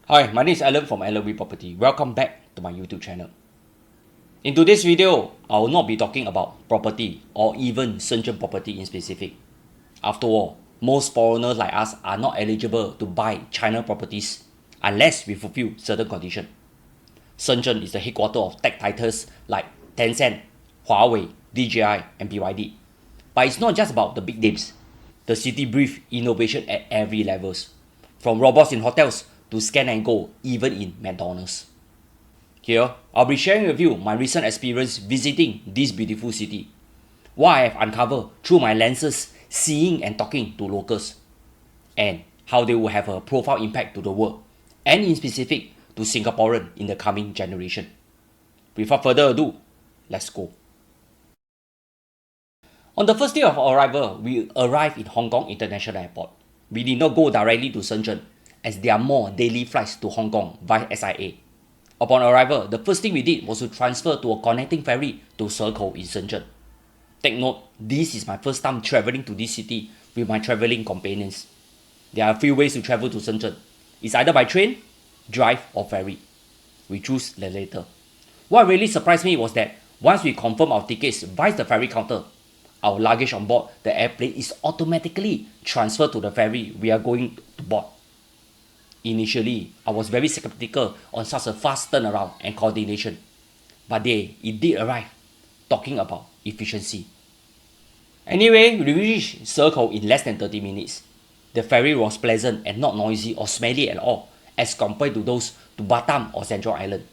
Hi, my name is Alan from LV Property. Welcome back to my YouTube channel. In today's video, I will not be talking about property or even ShenZhen property in specific. After all, most foreigners like us are not eligible to buy China properties unless we fulfill certain conditions. ShenZhen is the headquarters of tech titans like Tencent, Huawei, DJI, and BYD. But it's not just about the big names. The city breathes innovation at every levels, from robots in hotels to scan and go, even in McDonald's. Here, I'll be sharing with you my recent experience visiting this beautiful city, what I have uncovered through my lenses, seeing and talking to locals, and how they will have a profound impact to the world, and in specific to Singaporean in the coming generation. Without further ado, let's go. On the first day of our arrival, we arrived in Hong Kong International Airport. We did not go directly to ShenZhen, as there are more daily flights to Hong Kong via SIA. Upon arrival, the first thing we did was to transfer to a connecting ferry to Shekou in ShenZhen. Take note, this is my first time travelling to this city with my travelling companions. There are a few ways to travel to ShenZhen. It's either by train, drive or ferry. We choose the latter. What really surprised me was that once we confirm our tickets via the ferry counter, our luggage on board the airplane is automatically transferred to the ferry we are going to board. Initially, I was very skeptical on such a fast turnaround and coordination, but it did arrive, talking about efficiency. Anyway, we reached Shekou in less than 30 minutes. The ferry was pleasant and not noisy or smelly at all as compared to those to Batam or Central Island.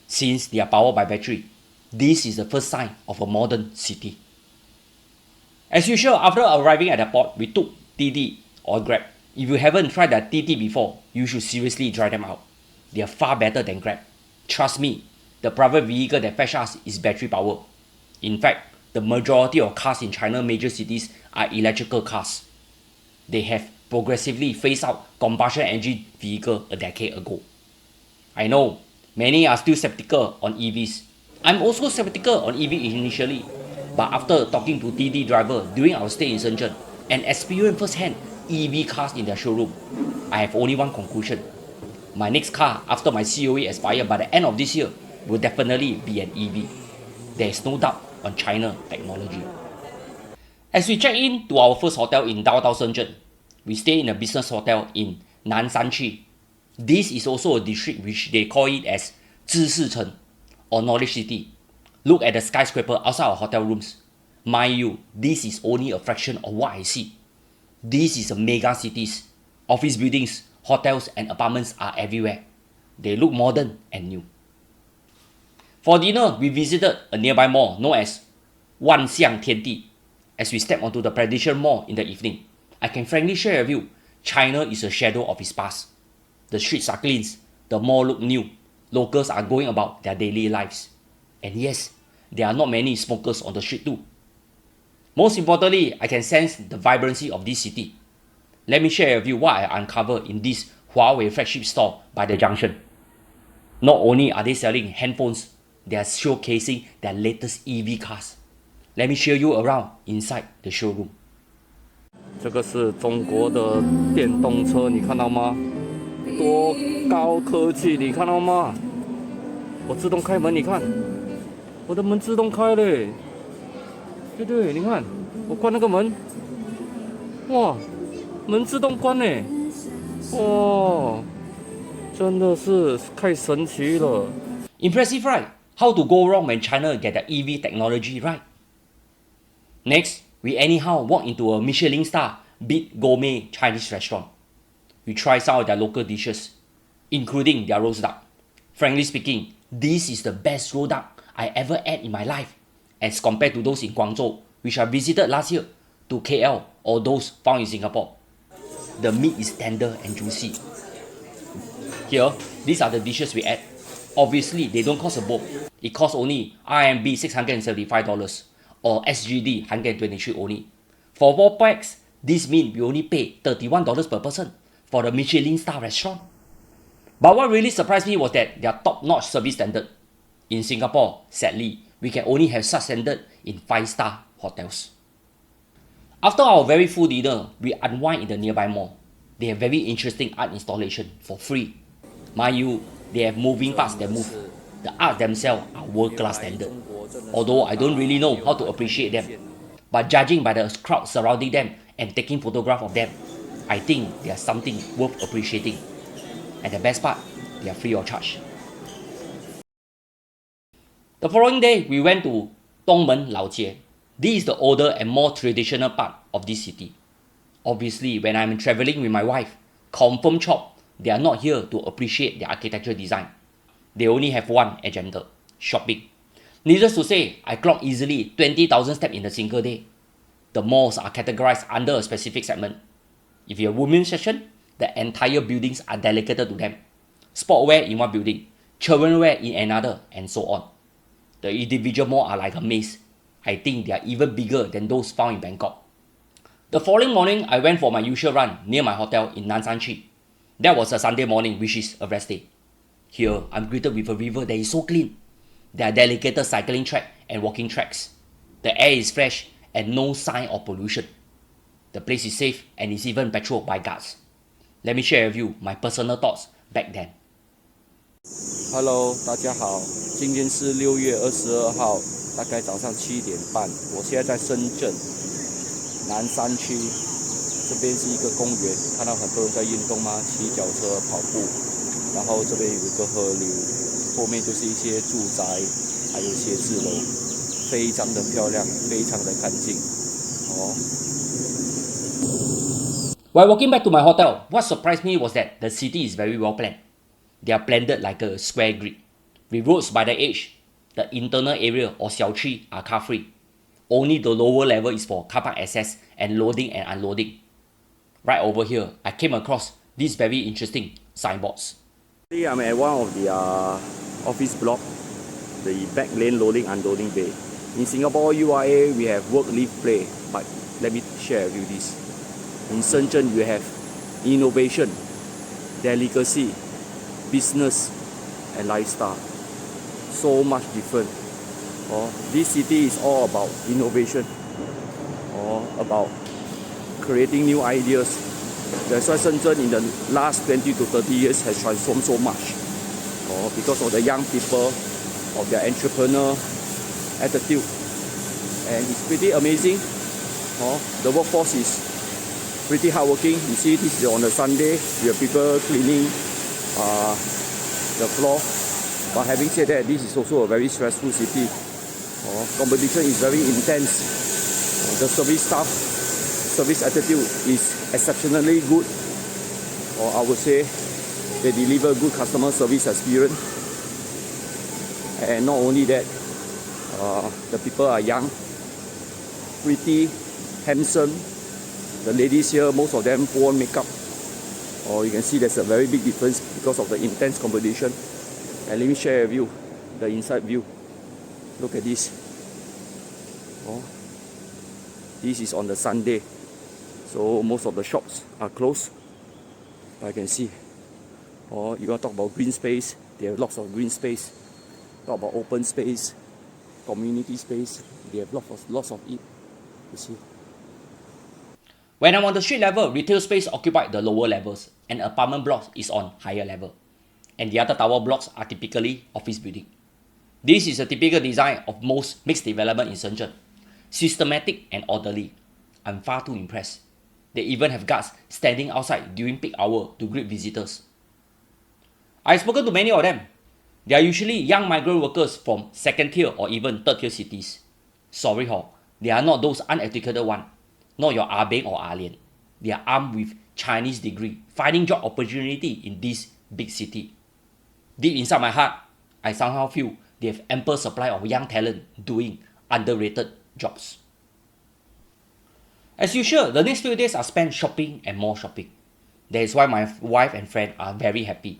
Since they are powered by battery, this is the first sign of a modern city. As usual, after arriving at the port, we took TD or Grab. If you haven't tried the TT before, you should seriously try them out. They are far better than Grab. Trust me, the private vehicle that fetch us is battery powered. In fact, the majority of cars in China major cities are electrical cars. They have progressively phased out combustion engine vehicle a decade ago. I know, many are still skeptical on EVs. I'm also skeptical on EV initially, but after talking to TD driver during our stay in ShenZhen and experience firsthand EV cars in their showroom, I have only one conclusion. My next car after my COA expire by the end of this year will definitely be an EV. There is no doubt on China technology. As we check in to our first hotel in downtown ShenZhen, we stay in a business hotel in Nanshan. This is also a district which they call it as 知识城 or knowledge city. Look at the skyscraper outside our hotel rooms. Mind you, this is only a fraction of what I see. This is a mega cities. Office buildings, hotels and apartments are everywhere. They look modern and new. For dinner, we visited a nearby mall known as Wanxiang Tiandi. As we step onto the pedestrian mall in the evening, I can frankly share with you, China is a shadow of its past. The streets are clean, the mall look new, locals are going about their daily lives. And yes, there are not many smokers on the street too. Most importantly, I can sense the vibrancy of this city. Let me share with you what I uncovered in this Huawei flagship store by the junction. Not only are they selling handphones, they are showcasing their latest EV cars. Let me show you around inside the showroom. 这个是中国的电动车，你看到吗？多高科技，你看到吗？我自动开门，你看，我的门自动开嘞。对对，你看，我关那个门，哇，门自动关嘞，哇，真的是太神奇了。Impressive, right? How to go wrong when China get the EV technology right? Next, we anyhow walk into a Michelin star big gourmet Chinese restaurant. We try some of their local dishes, including their roast duck. Frankly speaking, this is the best roast duck I ever ate in my life, as compared to those in Guangzhou, which I visited last year, to KL or those found in Singapore. The meat is tender and juicy. Here, these are the dishes we ate. Obviously, they don't cost a boat. It costs only RMB $675 or SGD 123 only. For 4 packs, this means we only pay $31 per person for the Michelin star restaurant. But what really surprised me was that their top-notch service standard. In Singapore, sadly, we can only have such standard in 5-star hotels. After our very full dinner, we unwind in the nearby mall. They have very interesting art installation for free. Mind you, they have moving parts that move. The art themselves are world-class standard. Although I don't really know how to appreciate them. But judging by the crowd surrounding them and taking photograph of them, I think they are something worth appreciating. And the best part, they are free of charge. The following day, we went to Dongmen Laojie. This is the older and more traditional part of this city. Obviously, when I'm traveling with my wife, confirm chop, they are not here to appreciate the architectural design. They only have one agenda, shopping. Needless to say, I clocked easily 20,000 steps in a single day. The malls are categorized under a specific segment. If you're a women's section, the entire buildings are dedicated to them. Sportwear in one building, children wear in another, and so on. The individual malls are like a maze. I think they are even bigger than those found in Bangkok. The following morning, I went for my usual run near my hotel in Nansan Chi. That was a Sunday morning, which is a rest day. Here, I'm greeted with a river that is so clean. There are dedicated cycling track and walking tracks. The air is fresh and no sign of pollution. The place is safe and is even patrolled by guards. Let me share with you my personal thoughts back then. Hello， 大家好，今天是6月22号，大概早上7点半。我现在在深圳南山区，这边是一个公园，看到很多人在运动吗？骑脚车、跑步，然后这边有一个河流，后面就是一些住宅，还有写字楼，非常的漂亮，非常的干净。哦。While walking back to my hotel, what surprised me was that the city is very well planned. They are planned like a square grid, with roads by the edge. The internal area or 小区 are car free. Only the lower level is for car park access and loading and unloading. Right over here, I came across these very interesting signboards. I'm at one of the office block, the back lane loading unloading bay. In Singapore URA, we have work, live, play. But let me share with you this. In ShenZhen, you have innovation, delicacy, business, and lifestyle. So much different. This city is all about innovation, about creating new ideas. That's why ShenZhen in the last 20 to 30 years has transformed so much. Because of the young people, of their entrepreneur attitude. And it's pretty amazing. The workforce is pretty hardworking. You see, this is on a Sunday. We have people cleaning the floor. But having said that, this is also a very stressful city. Competition is very intense. The service attitude is exceptionally good. I would say they deliver good customer service experience. And not only that, the people are young, pretty, handsome. The ladies here, most of them put on makeup. You can see there's a very big difference because of the intense competition. And let me share with you the inside view. Look at this. This is on the Sunday, so most of the shops are closed. I can see. You want to talk about green space, they have lots of green space. Talk about open space, community space, they have lots of it. You see. When I'm on the street level, retail space occupied the lower levels and apartment blocks is on higher level. And the other tower blocks are typically office building. This is a typical design of most mixed development in ShenZhen. Systematic and orderly. I'm far too impressed. They even have guards standing outside during peak hour to greet visitors. I've spoken to many of them. They are usually young migrant workers from second tier or even third tier cities. Sorry they are not those uneducated ones. Not your Ah Beng or Ah Lian. They are armed with Chinese degree, finding job opportunity in this big city. Deep inside my heart, I somehow feel they have ample supply of young talent doing underrated jobs. As usual, the next few days are spent shopping and more shopping. That is why my wife and friend are very happy.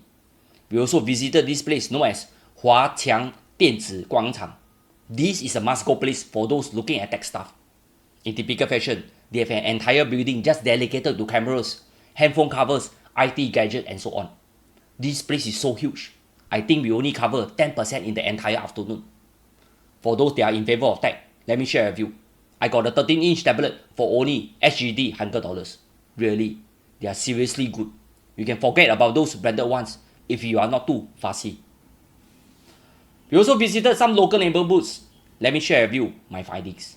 We also visited this place known as Huaqiang Dianzi Guangchang. This is a must-go place for those looking at tech stuff. In typical fashion, they have an entire building just dedicated to cameras, handphone covers, IT gadgets, and so on. This place is so huge. I think we only cover 10% in the entire afternoon. For those that are in favor of tech, let me share with you. I got a 13-inch tablet for only SGD $100. Really, they are seriously good. You can forget about those branded ones if you are not too fussy. We also visited some local neighborhoods. Let me share with you my findings.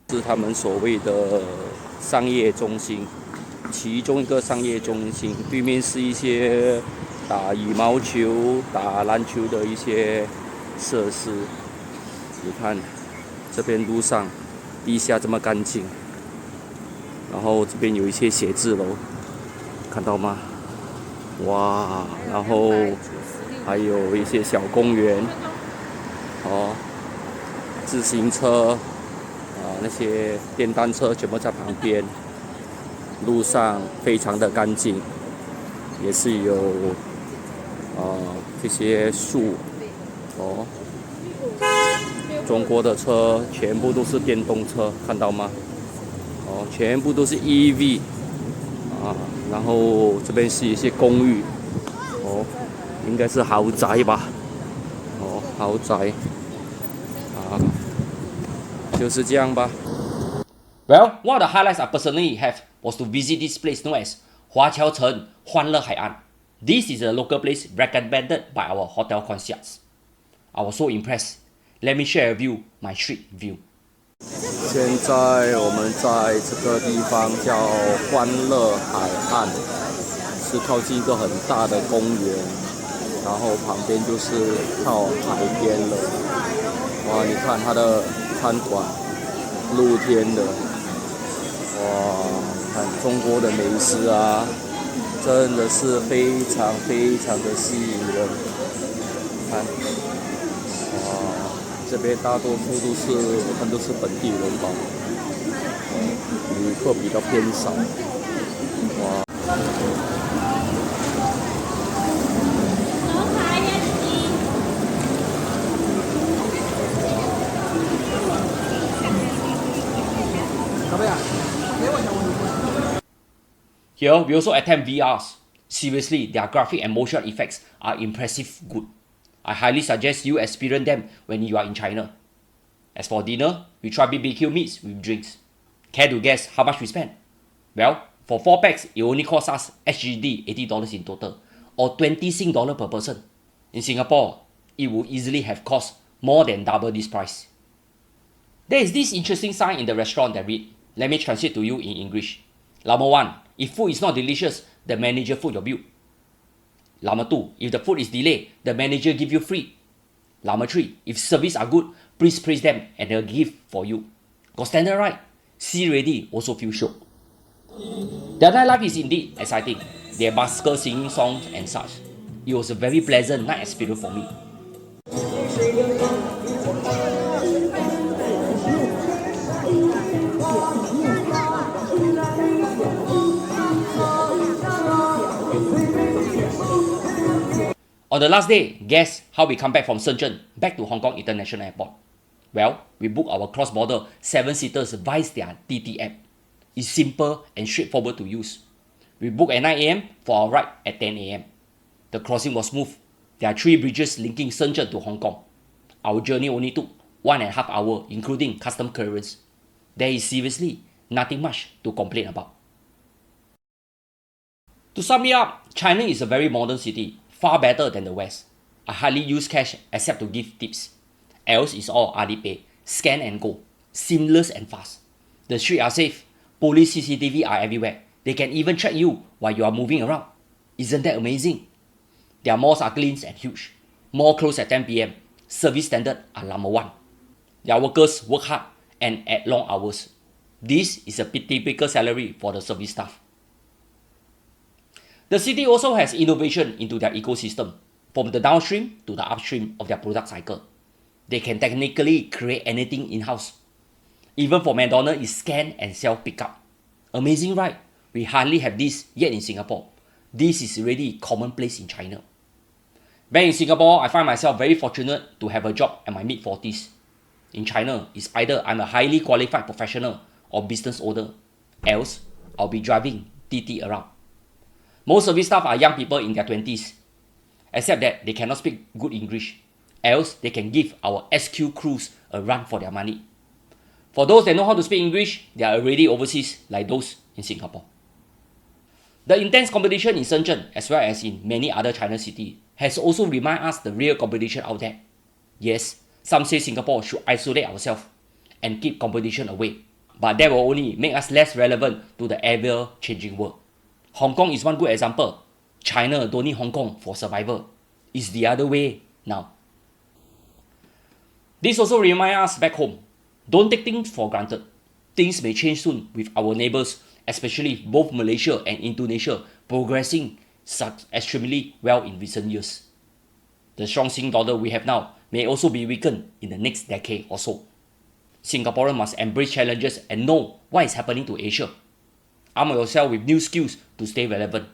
是他们所谓的商业中心，其中一个商业中心，对面是一些打羽毛球、打篮球的一些设施。你看这边路上地下这么干净，然后这边有一些写字楼，看到吗？哇，然后还有一些小公园，哦，自行车。那些电单车全部在旁边，路上非常的干净，也是有这些树哦。中国的车全部都是电动车，看到吗？哦，全部都是 EV 啊。然后这边是一些公寓，哦，应该是豪宅吧？哦，豪宅啊。就是这样吧。Well, one of the highlights I personally have was to visit this place known as 华侨城欢乐海岸. This is a local place recommended by our hotel concierge. I was so impressed. Let me share with you my street view. 现在我们在这个地方叫欢乐海岸，是靠近一个很大的公园，然后旁边就是靠海边了。哇，你看它的餐馆，露天的，哇，看中国的美食啊，真的是非常非常的吸引人。看，哇，这边大多数都是我看都是本地人吧，旅客比较偏少。哇。Here, we also attempt VRs. Seriously, their graphic and motion effects are impressive good. I highly suggest you experience them when you are in China. As for dinner, we try BBQ meats with drinks. Care to guess how much we spent? Well, for 4 packs, it only cost us SGD $80 in total, or 20 Sing dollar per person. In Singapore, it would easily have cost more than double this price. There is this interesting sign in the restaurant that read, let me translate to you in English. Number 1, if food is not delicious, the manager foot your bill. Number 2, if the food is delayed, the manager give you free. Number 3, if service are good, please praise them and they'll give for you. Got standard right? See already also feel shook. The nightlife is indeed exciting. They are buskers singing songs and such. It was a very pleasant night experience for me. On the last day, guess how we come back from ShenZhen back to Hong Kong International Airport? Well, we booked our cross-border 7-seaters via their TT app. It's simple and straightforward to use. We booked at 9 AM for our ride at 10 AM. The crossing was smooth. There are 3 bridges linking ShenZhen to Hong Kong. Our journey only took 1.5 hours, including custom clearance. There is seriously nothing much to complain about. To sum it up, China is a very modern city, far better than the West. I hardly use cash except to give tips. Else it's all Alipay, scan and go, seamless and fast. The streets are safe, police CCTV are everywhere. They can even track you while you are moving around. Isn't that amazing? Their malls are clean and huge. Mall close at 10 PM. Service standard are number 1. Their workers work hard and at long hours. This is a typical salary for the service staff. The city also has innovation into their ecosystem, from the downstream to the upstream of their product cycle. They can technically create anything in-house. Even for McDonald's is scan and self-pickup. Amazing, right? We hardly have this yet in Singapore. This is really commonplace in China. Back in Singapore, I find myself very fortunate to have a job at my mid-40s. In China, it's either I'm a highly qualified professional or business owner. Else, I'll be driving TT around. Most service staff are young people in their 20s, except that they cannot speak good English. Else, they can give our SQ crews a run for their money. For those that know how to speak English, they are already overseas like those in Singapore. The intense competition in Shenzhen, as well as in many other China cities, has also reminded us the real competition out there. Yes, some say Singapore should isolate ourselves and keep competition away, but that will only make us less relevant to the ever-changing world. Hong Kong is one good example. China don't need Hong Kong for survival. It's the other way now. This also reminds us back home. Don't take things for granted. Things may change soon with our neighbors, especially both Malaysia and Indonesia progressing extremely well in recent years. The strong Sing dollar we have now may also be weakened in the next decade or so. Singaporeans must embrace challenges and know what is happening to Asia. Arm yourself with new skills to stay relevant.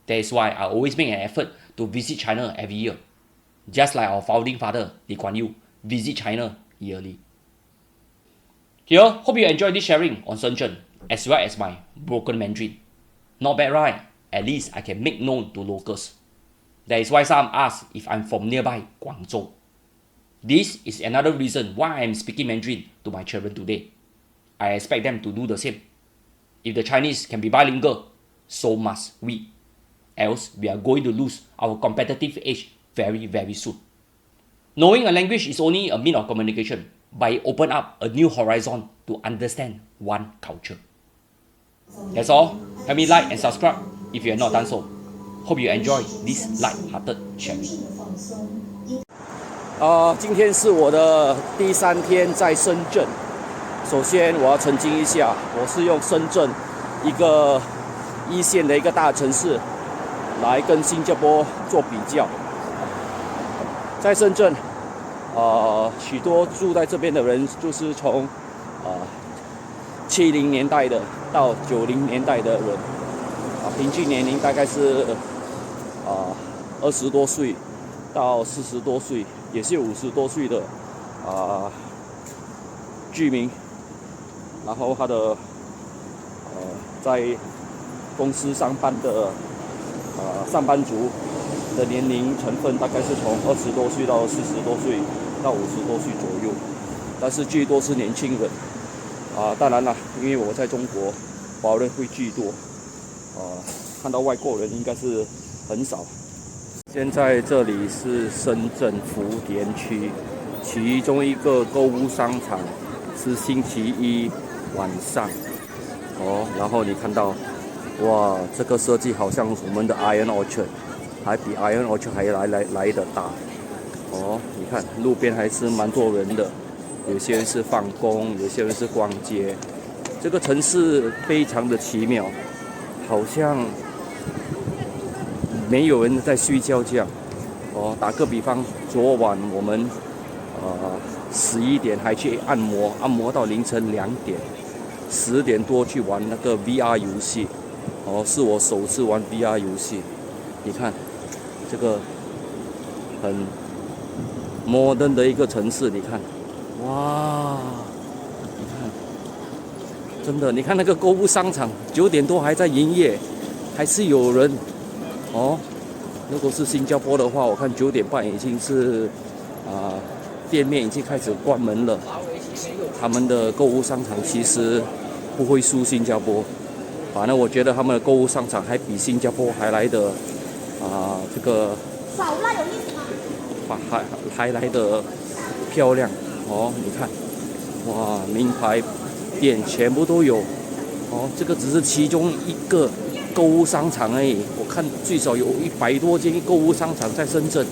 That is why I always make an effort to visit China every year. Just like our founding father, Lee Kuan Yew, visit China yearly. Here, hope you enjoyed this sharing on ShenZhen, as well as my broken Mandarin. Not bad, right? At least I can make known to locals. That is why some ask if I'm from nearby Guangzhou. This is another reason why I am speaking Mandarin to my children today. I expect them to do the same. If the Chinese can be bilingual, so must we. Else, we are going to lose our competitive edge very, very soon. Knowing a language is only a means of communication, but it opens up a new horizon to understand one culture. That's all. Help me like and subscribe if you have not done so. Hope you enjoy this light-hearted sharing. 今天是我的第3天在深圳。首先我要澄清一下，我是用深圳一个一线的一个大城市来跟新加坡做比较。在深圳，许多住在这边的人就是从70年代的到90年代的人，平均年龄大概是20多岁到40多岁，也是有50多岁的居民。然后他的在公司上班的上班族的年龄成分大概是从20多岁到40多岁到50多岁左右，但是居多是年轻人当然了，因为我在中国，华人会居多看到外国人应该是很少。现在这里是深圳福田区其中一个购物商场，是星期一晚上然后你看到哇，这个设计好像我们的 Iron Orchard， 还比 Iron Orchard 还来得大你看路边还是蛮多人的，有些人是放工，有些人是逛街。这个城市非常的奇妙，好像没有人在睡觉这样打个比方，昨晚我们11点还去按摩到凌晨2点，10点多去玩那个 VR 游戏是我首次玩 VR 游戏。你看这个很 modern 的一个城市，你看哇，你看真的，你看那个购物商场9点多还在营业，还是有人如果是新加坡的话，我看9点半已经是店面已经开始关门了。他们的购物商场其实不会输新加坡，反正我觉得他们的购物商场还比新加坡还来的这个还来的漂亮你看哇，名牌店全部都有这个只是其中一个购物商场而已，我看最少有100多间购物商场在深圳，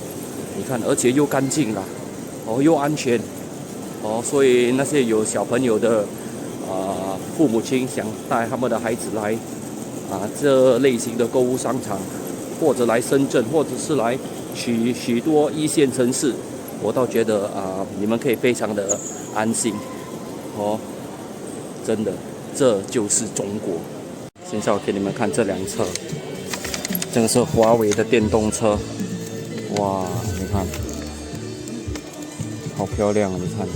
你看，而且又干净啦又安全所以那些有小朋友的父母亲想带他们的孩子来这类型的购物商场，或者来深圳，或者是来许多一线城市，我倒觉得你们可以非常的安心真的，这就是中国。现在我给你们看这辆车，这个是华为的电动车，哇，你看，好漂亮，你看，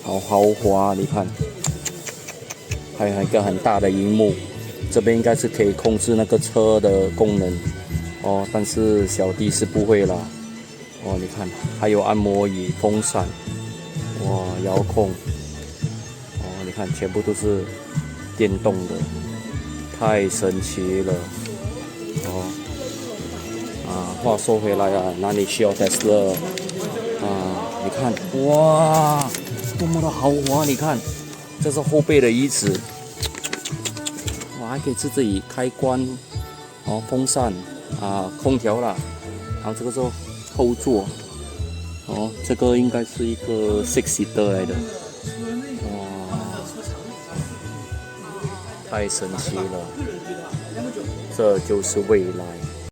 好豪华，你看，还有一个很大的荧幕，这边应该是可以控制那个车的功能但是小弟是不会啦你看，还有按摩椅、风扇，哇，遥控你看，全部都是电动的，太神奇了。话说回来啊，哪里需要 Tesla 你看，哇，多么的豪华！你看，这是后背的椅子，哇，还可以自己开关，风扇空调啦，然后这个是后座，这个应该是一个 6-seater 来的，哇，太神奇了，这就是未来。